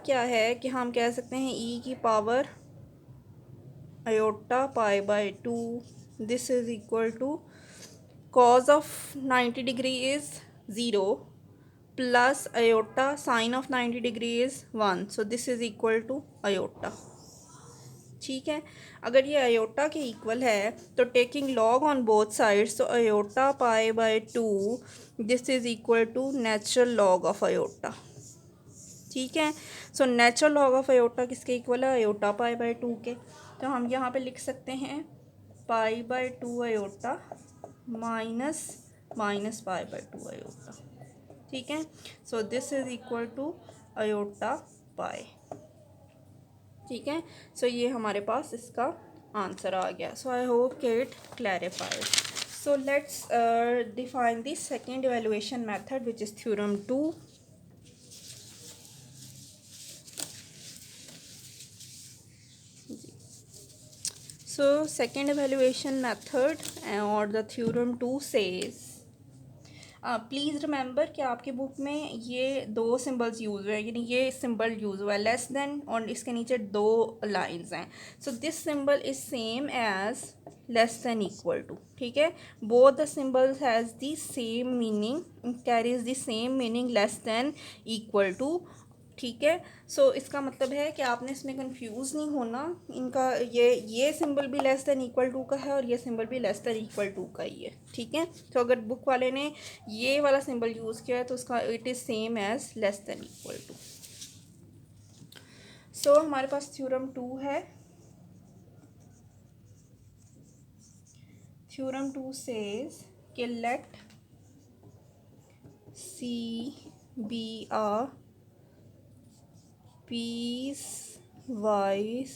क्या है कि हम कह सकते हैं ई की power iota pi by 2, this is equal to cos of 90 degree is 0 plus iota sin of 90 degree is 1, so this is equal to iota. ठीक है, अगर ये आयोटा के इक्वल है तो taking log on both sides, तो iota pi by 2 this is equal to natural log of iota. ठीक है, so natural log of iota किसके इक्वल है? आयोटा पाई बाय 2 के. तो हम यहाँ पे लिख सकते हैं pi by 2 iota minus minus pi by 2 iota. ठीक है, so this is equal to iota pi. ठीक है, सो ये हमारे पास इसका आंसर आ गया. सो आई होप कि it clarified. So let's define the second evaluation method which is theorem 2. So second evaluation method or the theorem 2 says, please remember कि आपकी book में ये दो सिंबल्स यूज़ हुए हैं, यानी ये सिंबल यूज़ हुआ है लेस देन और इसके नीचे दो लाइंस हैं. So this symbol is same as less than equal to. ठीक है, both the symbols has the same meaning, carries the same meaning less than equal to. ठीक है, सो इसका मतलब है कि आपने इसमें कंफ्यूज नहीं होना. इनका ये सिंबल भी लेस देन इक्वल टू का है और ये सिंबल भी लेस देन इक्वल टू का ही है. ठीक है, तो अगर बुक वाले ने ये वाला सिंबल यूज़ किया है तो उसका it is same as less than equal to. So हमारे पास थ्योरम 2 है. थ्योरम 2 सेज कि let C be a piecewise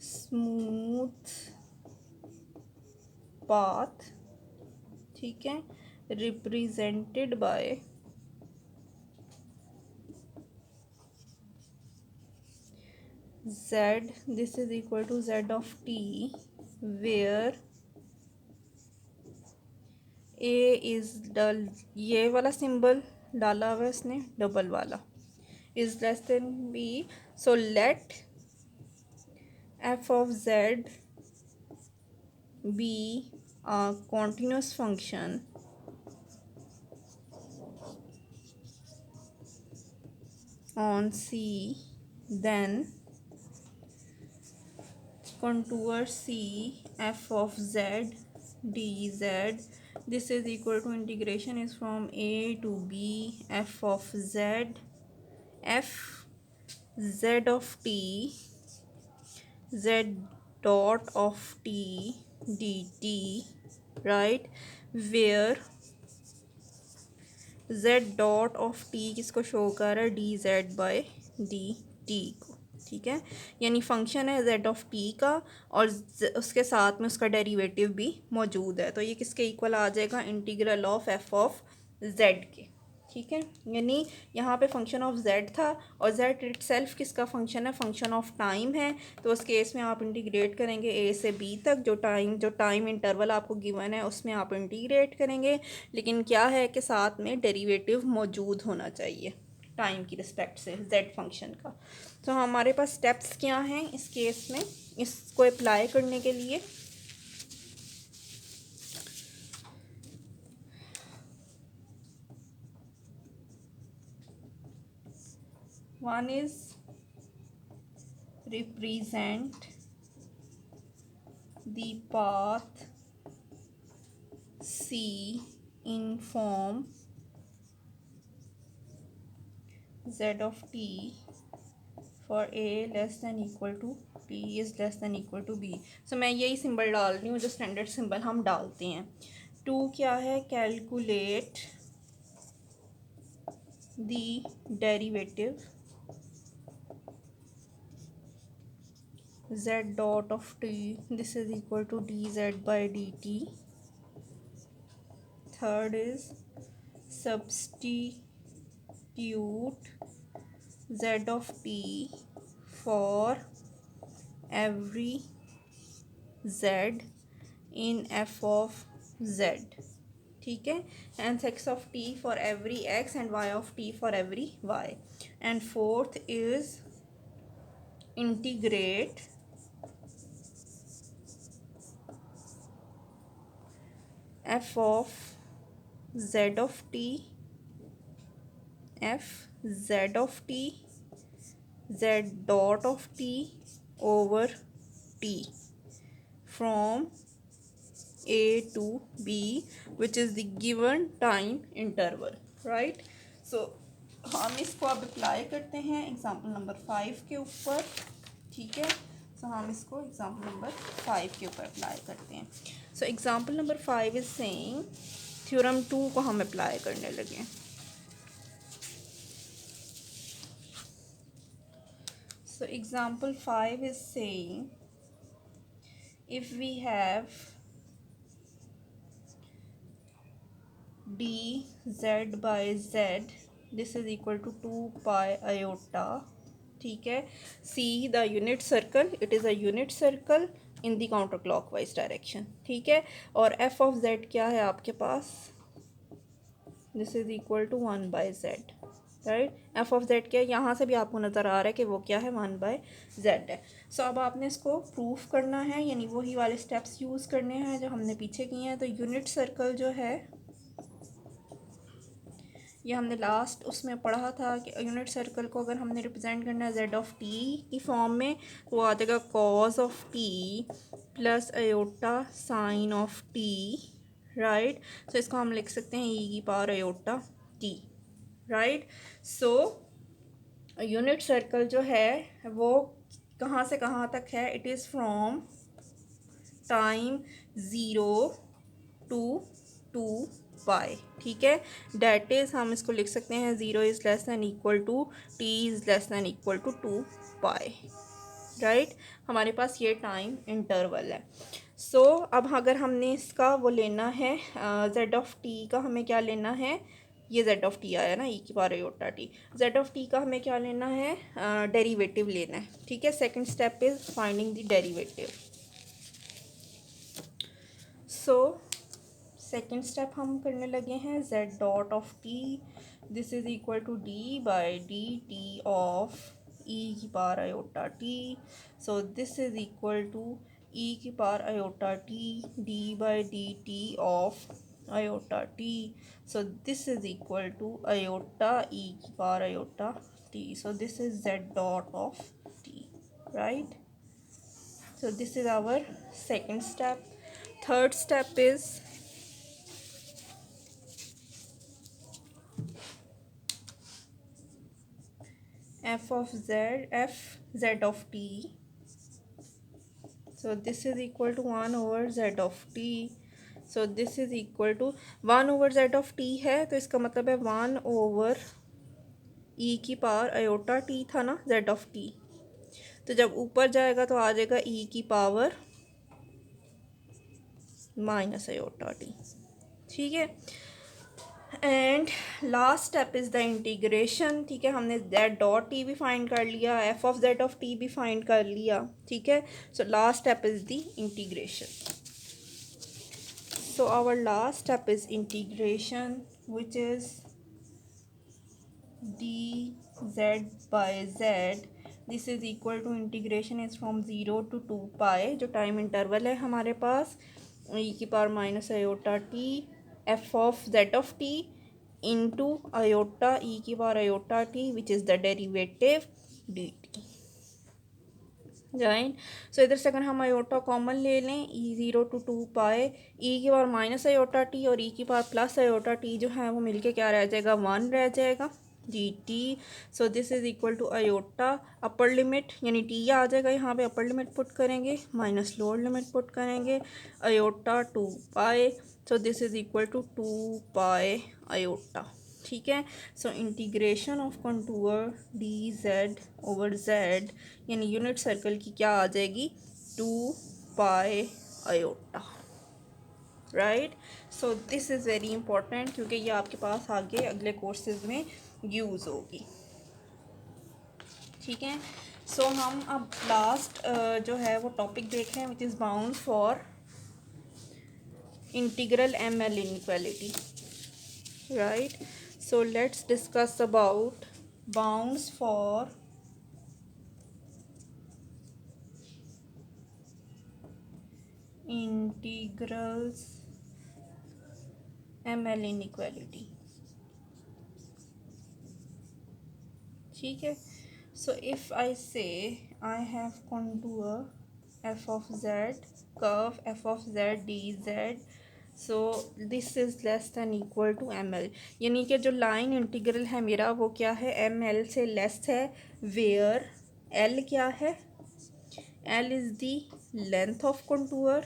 smooth path. ठीक है, represented by z, this is equal to z of t, where a is डल, ये वाला symbol डाला हुआ है इसने डबल वाला, is less than b. so let f of z be a continuous function on C, then contour C f of z dz, this is equal to integration is from a to b f of z f z of t z dot of t dt, right, where z dot of t किसको show कर रहा है? D Z by d T को. ठीक है, यानी function है z of t का और उसके साथ में उसका डेरिवेटिव भी मौजूद है. तो ये किसके इक्वल आ जाएगा? Integral of f of z के. ठीक है, यानी यहाँ पे फंक्शन ऑफ z था और z इटसेल्फ किसका फंक्शन है? फंक्शन ऑफ टाइम है. तो उस केस में आप इंटीग्रेट करेंगे a से b तक, जो टाइम इंटरवल आपको गिवन है उसमें आप इंटीग्रेट करेंगे. लेकिन क्या है कि साथ में डेरिवेटिव मौजूद होना चाहिए टाइम की रिस्पेक्ट से z फंक्शन का. तो हमारे पास स्टेप्स क्या हैं इस केस में इसको अप्लाई करने के लिए? One is represent the path C in form z of t for a less than equal to t is less than equal to b. So मैं यही सिंबल डाल रही हूँ जो स्टैंडर्ड सिंबल हम डालते हैं. 2 क्या है? Calculate the derivative z dot of t, this is equal to dz by dt. Third is substitute z of t for every z in f of z. ठीक है, hence x of t for every x and y of t for every y. And fourth is integrate f of z of t, f z of t, z dot of t over t from a to b, which is the given time interval, right? So हम इसको अब apply करते हैं example number 5 के ऊपर, ठीक है। सो हम इसको एग्जाम्पल नंबर 5 के ऊपर अप्लाई करते हैं। So example number 5 is saying theorem 2 को हम अप्लाई करने लगे। So example 5 is saying if we have dz by z, this is equal to 2 pi iota, ठीक है। see the unit circle, it is a unit circle in the counter clockwise direction, ठीक है। और f of z क्या है आपके पास, this is equal to 1 by z, right. F of Z क्या है, यहाँ से भी आपको नज़र आ रहा है कि वो क्या है, 1 बाय जेड है। सो अब आपने इसको प्रूफ करना है, यानी वही वाले स्टेप्स यूज़ करने हैं जो हमने पीछे किए हैं। तो यूनिट सर्कल जो है, ये हमने लास्ट उसमें पढ़ा था कि यूनिट सर्कल को अगर हमने रिप्रेजेंट करना है जेड ऑफ टी की फॉर्म में, तो आ जाएगा cos of t plus iota sine of t, right. So इसको हम लिख सकते हैं ई की power iota t, right. So unit circle जो है वो कहाँ से कहाँ तक है, it is from time 0 to 2 pi, ठीक है। डेट इज़ हम इसको लिख सकते हैं 0 is less than equal to T is less than equal to 2 pi, right. हमारे पास ये टाइम इंटरवल है। सो अब अगर हमने इसका वो लेना है जेड ऑफ टी का, हमें क्या लेना है, ये जेड ऑफ टी आया ना, ई की power iota T, Z of T का हमें क्या लेना है, डेरिवेटिव लेना है, ठीक है। Second step is finding the derivative. So second step हम करने लगे हैं z dot of t, this is equal to d by d t of e की power iota t. So this is equal to e की power iota t d by d t of iota t. So this is equal to iota e की power iota t. So this is z dot of t, right? So this is our second step. Third step is f of z, f z of t. So this is equal to 1 over z of t. So this is equal to 1 over Z of T है, तो इसका मतलब है 1 over ई की power iota T था ना Z of T, तो जब ऊपर जाएगा तो आ जाएगा ई की पावर माइनस अयोटा टी, ठीक है। And last step is the integration, ठीक है। हमने जेड डॉट टी भी फाइंड कर लिया, F of z of T भी फाइंड कर लिया, ठीक है। So last step is the integration. So our last step is integration, which is dz by z. This is equal to integration is from 0 to 2 pi, जो time interval है हमारे पास, e की power minus iota t f of z of t into iota e की power iota t which is the derivative d t, right. So इधर से अगर हम अयोटा कॉमन ले लें, ई 0 टू 2 पाए, ई की पावर माइनस अयोटा टी और ई की पावर प्लस अयोटा टी जो है वो मिलके क्या रह जाएगा, 1 रह जाएगा d t. So this is equal to iota upper limit, यानी टी आ जाएगा यहाँ पे, अपर लिमिट पुट करेंगे माइनस लोअर लिमिट पुट करेंगे, iota 2 pi. So this is equal to 2 pi iota, ठीक है। So integration of contour d z over z, यानी यूनिट सर्कल की क्या आ जाएगी, 2 pi iota, right. So this is very important, क्योंकि ये आपके पास आगे अगले कोर्सेज में यूज़ होगी, ठीक है। सो हम अब लास्ट जो है वो टॉपिक देख रहे हैं, which is bound for integral ML inequality, right? So let's discuss about bounds for integrals ML inequality. ठीक है. So if I say I have contour f of z, curve f of z dz, so this is less than equal to ml, यानी कि जो line integral है मेरा वो क्या है, ml से लेस है, वेयर l क्या है, l is the length of contour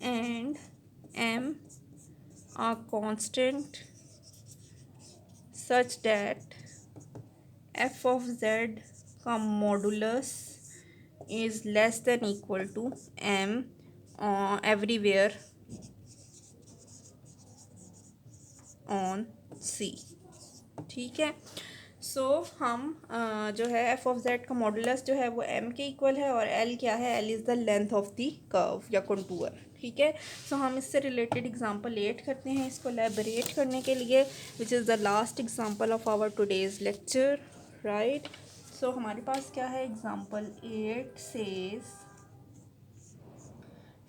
and m a constant such that f of z का modulus is less than equal to m everywhere on C. ठीक है. सो हम जो है एफ ऑफ जेड का मॉडुलस जो है वो एम के इक्वल है और एल क्या है, L is the length of the curve या कंटूर. ठीक है. सो हम इससे रिलेटेड एग्जांपल 8 करते हैं इसको एलेबोरेट करने के लिए, which is the last example of our today's lecture, right. So हमारे पास क्या है, example 8 says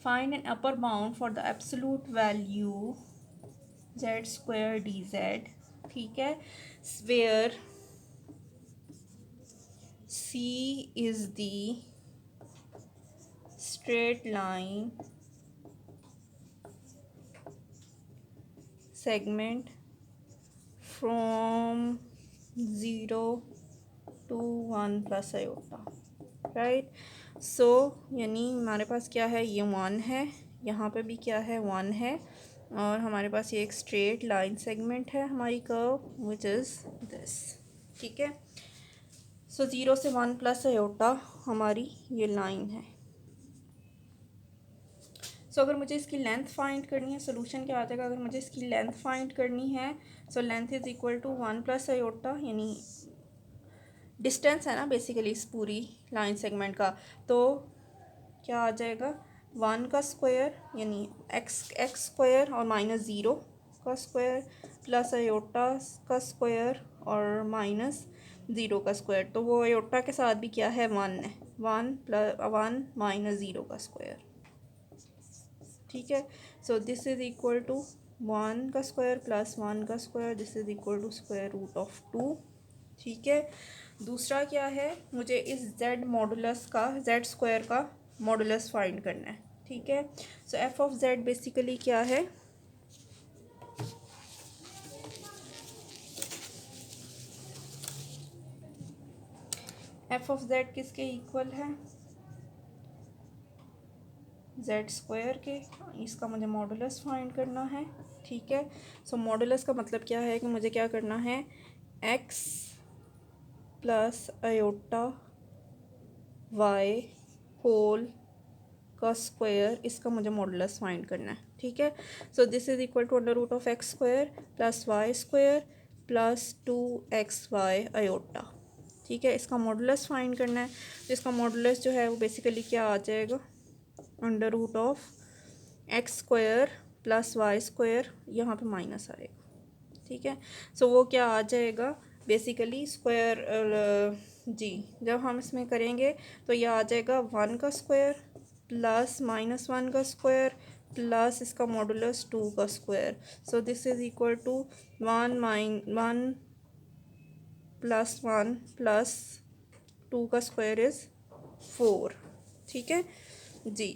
find an upper bound for the absolute value z square dz. ठीक है. Where C is the straight line segment from 0 to 1 plus iota, right. So यानी हमारे पास क्या है, ये 1 है, यहाँ पे भी क्या है 1 है, और हमारे पास ये एक स्ट्रेट लाइन सेगमेंट है हमारी कर्व विच इज़ दिस. ठीक है. सो 0 से 1 प्लस आयोटा हमारी ये लाइन है. सो अगर मुझे इसकी लेंथ फाइंड करनी है, सोल्यूशन क्या आ जाएगा, अगर मुझे इसकी लेंथ फाइंड करनी है, so length is equal to 1 plus iota, यानी डिस्टेंस है ना बेसिकली इस पूरी लाइन सेगमेंट का, तो क्या आ जाएगा 1 का स्क्वायर यानी एक्स स्क्वायर और माइनस 0 का स्क्वायर प्लस आयोटा का स्क्वायर और माइनस 0 का स्क्वायर. तो वो आयोटा के साथ भी क्या है 1 है, 1 प्लस 1 माइनस 0 का स्क्वायर. ठीक है. So this is equal to 1 का स्क्वायर प्लस 1 का square, this is equal to square root of 2. ठीक है. दूसरा क्या है, मुझे इस z मॉडुलस का z स्क्वायर का मॉडुलस फाइंड करना है. ठीक है. So F of z basically क्या है, एफ ऑफ z किसके इक्वल है, z स्क्वायर के. इसका मुझे मॉडुलस फाइंड करना है. ठीक है. सो मॉडुलस का मतलब क्या है कि मुझे क्या करना है, x plus iota y whole का स्क्वायर, इसका मुझे मॉडुलस फाइंड करना है. ठीक है. So this is equal to under root of X square plus Y square plus 2xy iota. ठीक है. इसका मॉडुलस फाइंड करना है. तो इसका मॉडुलस जो है वो बेसिकली क्या आ जाएगा, under root of X square plus Y square, यहाँ पे माइनस आएगा. ठीक है. सो वो क्या आ जाएगा बेसिकली स्क्वायर, जी जब हम इसमें करेंगे तो ये आ जाएगा 1 का स्क्वायर प्लस माइनस 1 का स्क्वायर प्लस इसका मॉडुलस 2 का square. So this is equal to 1 plus 1 plus 2 का स्क्वायर इज़ 4. ठीक है जी.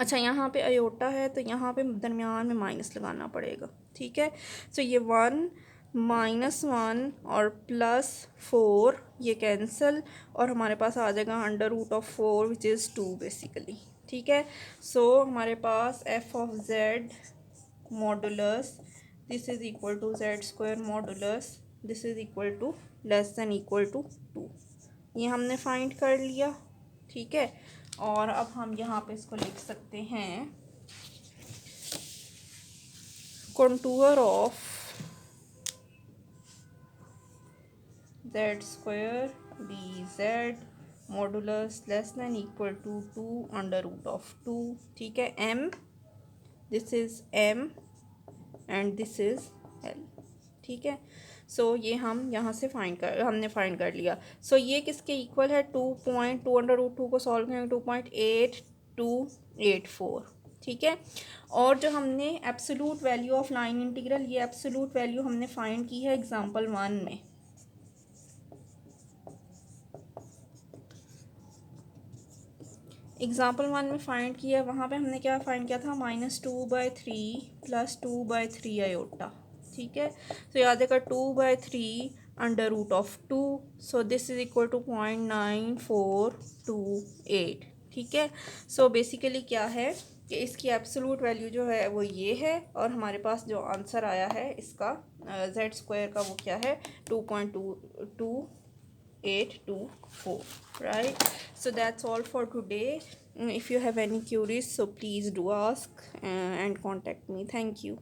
अच्छा, यहाँ पे अयोटा है तो यहाँ पे दरमियान में माइनस लगाना पड़ेगा. ठीक है. सो ये 1 -1 और +4 ये कैंसिल और हमारे पास आ जाएगा under root of 4 which is 2 basically. ठीक है. सो हमारे पास f of z modulus this is equal to z square modulus this is equal to less than equal to 2. ये हमने फाइंड कर लिया. ठीक है. और अब हम यहाँ पे इसको लिख सकते हैं, contour of Z square dz modulus less than equal to 2 √2, ठीक है। m, this is m and this is l, ठीक है। सो ये हम यहाँ से हमने फाइंड कर लिया। सो ये किसके इक्वल है, 2.2 √2 को सॉल्व करेंगे 2.8284, ठीक है। और जो हमने absolute value of line integral, ये एब्सोलूट वैल्यू हमने फाइंड की है एग्जाम्पल 1 में। एग्जाम्पल 1 में फाइंड किया, वहाँ पे हमने क्या फाइंड किया था, -2/3 +2/3 आयोटा, ठीक है। तो याद रखा 2/3 √2, so this is equal to 0.9428, ठीक है। सो बेसिकली क्या है कि इसकी एब्सोलूट वैल्यू जो है वो ये है, और हमारे पास जो आंसर आया है इसका z² का वो क्या है, 2.2824, right? So that's all for today. If you have any queries, so please do ask and contact me. Thank you.